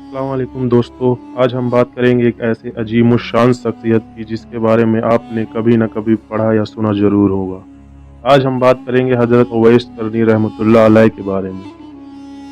अस्सलाम वालेकुम दोस्तों। आज हम बात करेंगे एक ऐसे अजीम और शान शख्सियत की जिसके बारे में आपने कभी न कभी पढ़ा या सुना ज़रूर होगा। आज हम बात करेंगे हज़रत उवैस करनी रहमतुल्लाह अलैह के बारे में।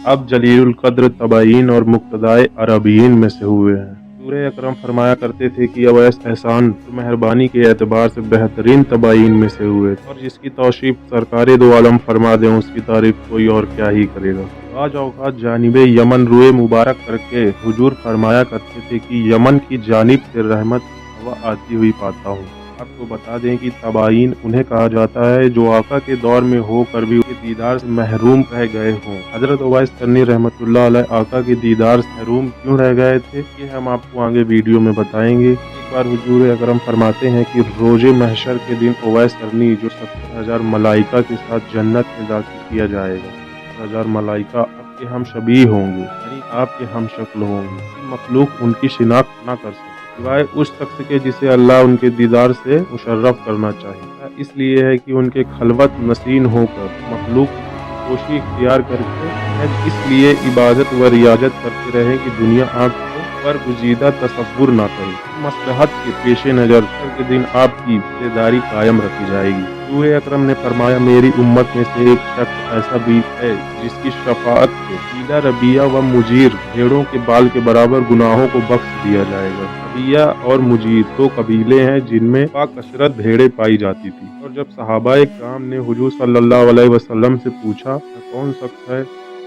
आप जलीलुल क़द्र तबईन और मुक़्तदाए अरबियीन में से हुए हैं। सूरे अकरम फरमाया करते थे कि उवैस एहसान और मेहरबानी के एतबार से बेहतरीन तबईन में से हुए और जिसकी तौसीफ़ सरकारे दो आलम फरमा दें उसकी तारीफ़ कोई और क्या ही करेगा। बाज़ औक़ात जानिबे यमन रुए मुबारक करके हुजूर फरमाया करते थे कि यमन की जानिब से रहमत की हवा आती हुई पाता हूँ। आपको बता दें कि तबाईन उन्हें कहा जाता है जो आका के दौर में होकर भी उसके दीदार से महरूम रह गए हों। हज़रत उवैस करनी रहमतुल्लाह अलैह आका के दीदार से महरूम क्यों रह गए थे, ये हम आपको आगे वीडियो में बताएंगे। एक बार हुजूर अकरम फरमाते हैं कि रोज़े महशर के दिन उवैस करनी जो 70,000 मलाइका के साथ जन्नत में दाखिल किया जाएगा। 70,000 मलाइका आपके हम शबी होंगे, यानी आपके हम शक्ल होंगे। मखलूक उनकी शिनाख्त न कर सके सिवाय उस शख्स के जिसे अल्लाह उनके दीदार से मुशर्रफ करना चाहिए। इसलिए है कि उनके खलवत नसीन होकर मखलूक कोशी इख्तियार करके इसलिए इबादत व रियाजत करते रहे कि दुनिया आपको पर गुजीदा तसव्वुर न करे। मसलहत के पेश नज़र के दिन आपकी बेदारी कायम रखी जाएगी। सूरे अकरम ने फरमाया, मेरी उम्मत में से एक शख्स ऐसा भी है जिसकी शफाअत से कीला रबिया व मुजीर भेड़ों के बाल के बराबर गुनाहों को बख्श दिया जाएगा। रबिया और मुजीर दो कबीले हैं जिनमें बाकसरत भेड़ें पाई जाती थी। और जब सहाबाए किराम ने हुजूर सल्लल्लाहु अलैहि वसल्लम से पूछा कौन शख्स है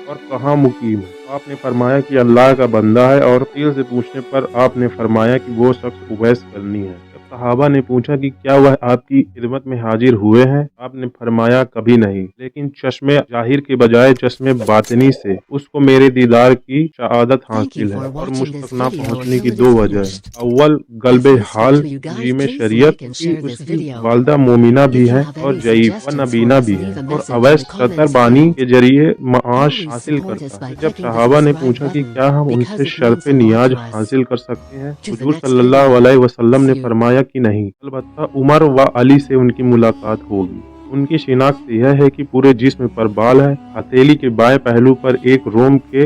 और कहाँ मुकीम है, आपने फरमाया कि अल्लाह का बंदा है। और तीर से पूछने पर आपने फरमाया कि वो शख्स उवैस करनी है। जब सहाबा ने पूछा कि क्या वह आपकी खिदमत में हाजिर हुए हैं, आपने फरमाया कभी नहीं, लेकिन चश्मे जाहिर के बजाय चश्मे बातिनी से उसको मेरे दीदार की शहादत हासिल है। और मुझ तक ना पहुँचने की दो वजह है। अव्वल गल्बे हाल में शरीयत की उसकी वालदा मोमिना भी है और जईफ व नबीना भी है और अवैस सतरबानी के जरिए माश हासिल करता है। जब सहाबा ने पूछा कि क्या हम उनसे शर्फ़े नियाज हासिल कर सकते हैं, हुजूर सल्लल्लाहु अलैहि वसल्लम ने फरमाया कि नहीं, अलबत्ता उमर व अली से उनकी मुलाकात होगी। उनकी शिनाख्त यह है कि पूरे जिस्म पर बाल है, हथेली के बाएं पहलू पर एक रोम के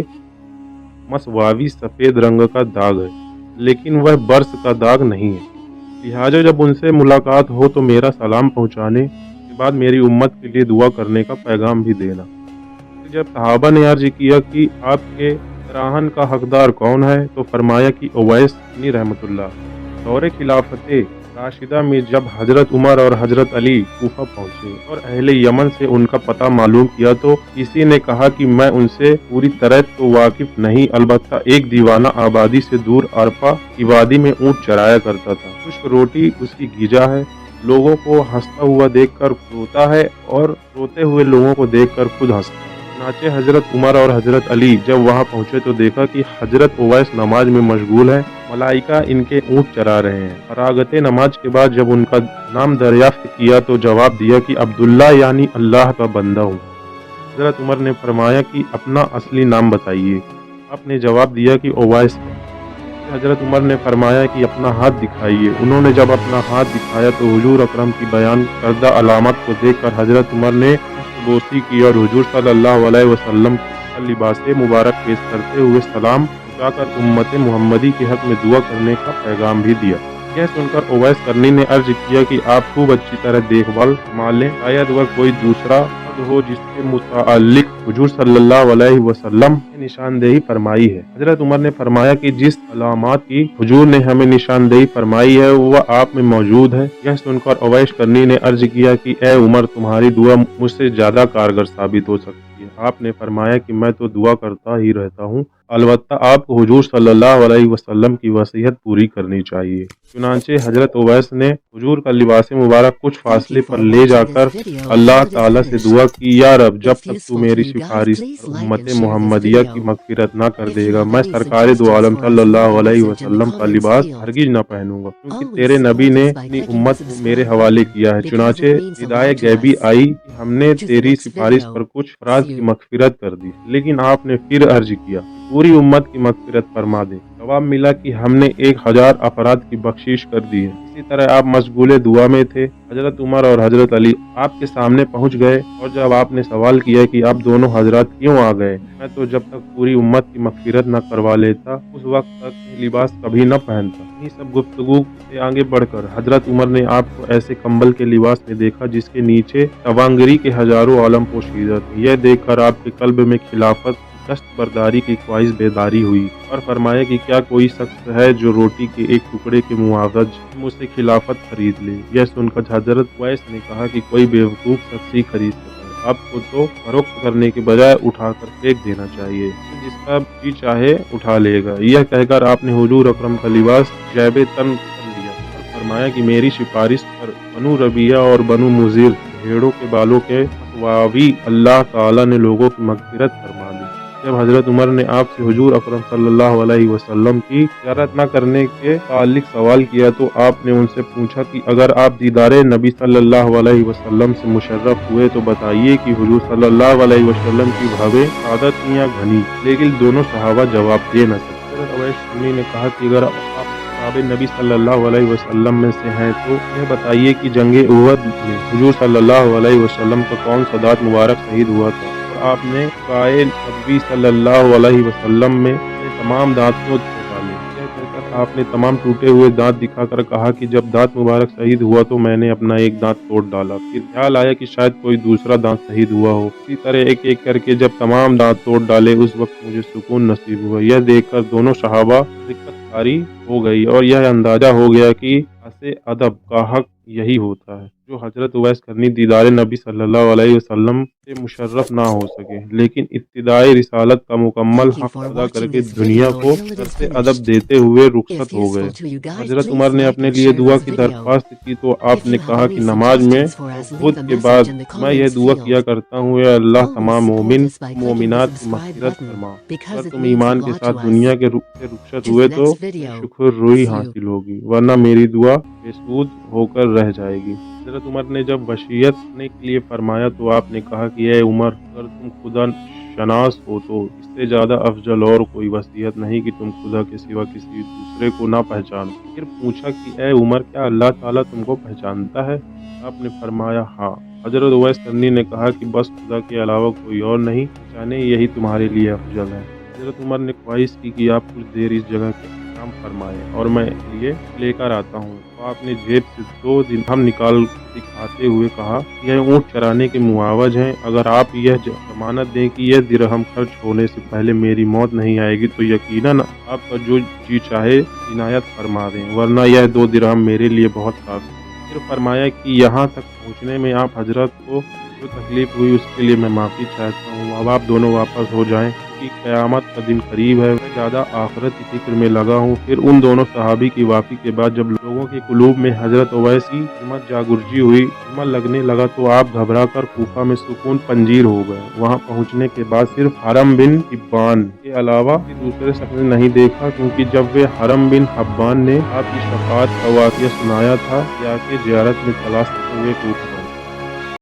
मसवावी सफ़ेद रंग का दाग है, लेकिन वह बर्स का दाग नहीं है। लिहाजा जब उनसे मुलाकात हो तो मेरा सलाम पहुँचाने के बाद मेरी उम्मत के लिए दुआ करने का पैगाम भी देना। जब सहाबा ने अर्ज किया कि आपके सराहन का हकदार कौन है, तो फरमाया कि उवैस करनी रहमतुल्लाह। दौरे खिलाफते राशिदा में जब हजरत उमर और हजरत अली कूफा पहुंचे और अहले यमन से उनका पता मालूम किया तो किसी ने कहा कि मैं उनसे पूरी तरह तो वाकिफ नहीं, अलबत्ता एक दीवाना आबादी से दूर अरफा की वादी में ऊँट चराया करता था। खुश्क रोटी उसकी गिजा है, लोगों को हंसता हुआ देखकर रोता है और रोते हुए लोगों को देखकर खुद हंसता है। चुनांचे हजरत उमर और हजरत अली जब वहां पहुंचे तो देखा कि हजरत उवैस नमाज में मशगूल है, मलाइका इनके ऊँट चरा रहे हैं। फरागते नमाज के बाद जब उनका नाम दरियाफ्त किया तो जवाब दिया कि अब्दुल्ला यानी अल्लाह का बंदा हूँ। हजरत उमर ने फरमाया कि अपना असली नाम बताइए। आपने जवाब दिया कि उवैस है। हजरत उमर ने फरमाया कि अपना हाथ दिखाइए। उन्होंने जब अपना हाथ दिखाया तो हुजूर अकरम की बयान करदा अलामत को देखकर हजरत उमर ने बोसी की और हुजूर सल्लल्लाहु अलैहि वसल्लम का लिबासे मुबारक पेश करते हुए सलाम पहुंचाकर उम्मत मुहम्मदी के हक में दुआ करने का पैगाम भी दिया। यह सुनकर उवैस करनी ने अर्ज किया कि आप खूब अच्छी तरह देखभाल संभाल लें, शायद वह कोई दूसरा हो जिसके मुताल्लिक हुजूर सल्लल्लाहु अलैहि वसल्लम ने निशानदेही फरमाई है। हजरत उमर ने फरमाया कि जिस अलामात की हुजूर ने हमें निशानदेही फरमाई है वह आप में मौजूद है। यह सुनकर उवैस करनी ने अर्ज किया कि ए उमर, तुम्हारी दुआ मुझसे ज्यादा कारगर साबित हो सकती है। आपने फरमाया कि मैं तो दुआ करता ही रहता हूँ, अलबत्ता आपको हुजूर सल्लल्लाहु अलैहि वसल्लम की वसीयत पूरी करनी चाहिए। चुनांचे हजरत उवैस ने हुजूर का लिबासे मुबारक कुछ फासले पर ले जाकर अल्लाह ताला से दुआ की, या रब, जब तक तू मेरी सिफारिश और उम्मत मुहम्मदिया की मगफिरत ना कर देगा मैं सरकारे दो आलम सल्लल्लाहु अलैहि वसल्लम का लिबास हरगिज न पहनूंगा, क्योंकि तेरे नबी ने अपनी उम्मत को मेरे हवाले किया है। चुनांचे हिदायत गैबी आई कि हमने तेरी सिफारिश पर कुछ अफराद की मगफिरत कर दी, लेकिन आपने फिर अर्ज किया पूरी उम्मत की मगफिरत फरमा दे। जवाब मिला कि हमने 1000 अफराद की बख्शिश कर दी है। इसी तरह आप मशगूल दुआ में थे। हजरत उमर और हजरत अली आपके सामने पहुंच गए और जब आपने सवाल किया कि आप दोनों हजरात क्यों आ गए, मैं तो जब तक पूरी उम्मत की मगफिरत न करवा लेता उस वक्त तक ये लिबास कभी न पहनता। यही सब गुफ्तगू से आगे बढ़कर हजरत उमर ने आपको ऐसे कंबल के लिबास में देखा जिसके नीचे तवांगरी के हजारों आलम पोशीदा थे। यह देखकर आपके कल्ब में खिलाफत दस्तबरदारी की ख्वाहिश बेदारी हुई और फरमाया कि क्या कोई शख्स है जो रोटी के एक टुकड़े के मुआवज मुझसे खिलाफत खरीद ले। यह सुनकर हजरत उवैस ने कहा कि कोई बेवकूफ शख्स ही खरीद सकता है, आपको तो फरोख्त करने के बजाय उठाकर फेंक देना चाहिए, जिसका जी चाहे उठा लेगा। यह कहकर आपने हुजूर अकरम का लिबास जैबे तन कर लिया और फरमाया कि मेरी सिफारिश पर बनु रबिया और बनु मुजीर भेड़ों के बालों के फतवावी अल्लाह ताला ने लोगों की मगफिरत फरमा दी। जब हजरत उमर ने आपसे हुजूर अकरम सल्लल्लाहु अलैहि वसल्लम की ज़ियारत न करने के ताल्लिक सवाल किया तो आपने उनसे पूछा कि अगर आप दीदारे नबी सल्लल्लाहु अलैहि वसल्लम से मुशर्रफ हुए तो बताइए कि हुजूर सल्लल्लाहु अलैहि वसल्लम की भवें सादत थीं या घनी। लेकिन दोनों सहाबा जवाब दे न सके। हजरत उवैस सुन्नी ने कहा कि अगर आप साहबे नबी सल्लल्लाहु अलैहि वसल्लम में से हैं तो यह बताइए कि जंगे उहद में हुजूर सल्लल्लाहु अलैहि वसल्लम का कौन सा दांत मुबारक शहीद हुआ था। आपने कायल नबी सल्लल्लाहु अलैहि वसल्लम में अपने तमाम दांत को डाले। यह कहकर आपने तमाम टूटे हुए दांत दिखाकर कहा कि जब दांत मुबारक शहीद हुआ तो मैंने अपना एक दांत तोड़ डाला, फिर ख्याल आया कि शायद कोई दूसरा दांत शहीद हुआ हो। इसी तरह एक एक करके जब तमाम दांत तोड़ डाले उस वक्त मुझे सुकून नसीब हुआ। यह देखकर दोनों सहाबा दिक्कतकारी हो गई और यह अंदाजा हो गया कि ऐसे अदब का हक यही होता है जो हजरत उवैस करनी दीदारे नबी सल्लल्लाहु अलैहि वसल्लम से मुशर्रफ ना हो सके, लेकिन इब्तिदाई रिसालत का मुकम्मल Thank you हक for अदा watching करके this दुनिया video को until it is से अदब finished. देते हुए If रुखसत हो गए। useful to you guys, Hazrat please Umar ने like अपने and लिए share दुआ this की video. दरख्वास्त की तो If आपने you have कहा any कि नमाज में suggestions for us, leave वुजूद a के message बाद in the मैं यह comments दुआ किया field. करता हूँ, या अल्लाह Always तमाम support मोमिन us by clicking the मोमिनात की subscribe मग़फ़िरत button फरमा। because अगर it तुम means a ईमान के lot साथ to दुनिया us. के से रुखसत To हुए the तो next video. शुक्र रोई See you. हासिल होगी, वरना मेरी दुआ बेसूद होकर रह जाएगी। हजरत उमर ने जब वसीयत करने के लिए फरमाया तो आपने कहा कि ए उमर, अगर तुम खुदा शनास हो तो इससे ज़्यादा अफजल और कोई वसीयत नहीं कि तुम खुदा के सिवा किसी दूसरे को ना पहचानो। फिर पूछा कि ए उमर, क्या अल्लाह ताला तुमको पहचानता है? आपने फरमाया हाँ। हजरत उवैस करनी ने कहा कि बस खुदा के अलावा कोई और नहीं पहचाने, यही तुम्हारे लिए अफजल है। हजरत उमर ने ख्वाहिश की कि आप कुछ देर इस जगह के काम फरमाएं और मैं लिए लेकर आता हूँ। तो आपने जेब से 2 दिरहम निकाल दिखाते हुए कहा, यह ऊँट चराने के मुआवज हैं। अगर आप यह जमानत दें कि यह दिरहम खर्च होने से पहले मेरी मौत नहीं आएगी तो यकीनन आपका जो जी चाहे इनायत फरमा दें, वरना यह 2 दिरहम मेरे लिए बहुत काफ़ी। फिर फरमाया कि यहाँ तक पहुँचने में आप हजरत को जो तकलीफ हुई उसके लिए मैं माफ़ी चाहता हूँ। अब आप दोनों वापस हो जाएं कि क़यामत का दिन करीब है। मैं ज़्यादा आखिरत की फिक्र में लगा हूँ। फिर उन दोनों सहाबी की वापसी के बाद जब लोगों के कुलूब में हजरत उवैस की हिम्मत जागुर्जी हुई, हिम्मत लगने लगा तो आप घबरा कर कूफा में सुकून पंजीर हो गए। वहाँ पहुँचने के बाद सिर्फ हरम बिन हिब्बान के अलावा किसी दूसरे शख्स ने नहीं देखा, क्योंकि जब वे हरम बिन हब्बान ने आपकी शफाअत का वाक़या सुनाया था कि आके ज़ियारत में तलाश करते हुए टूट गए।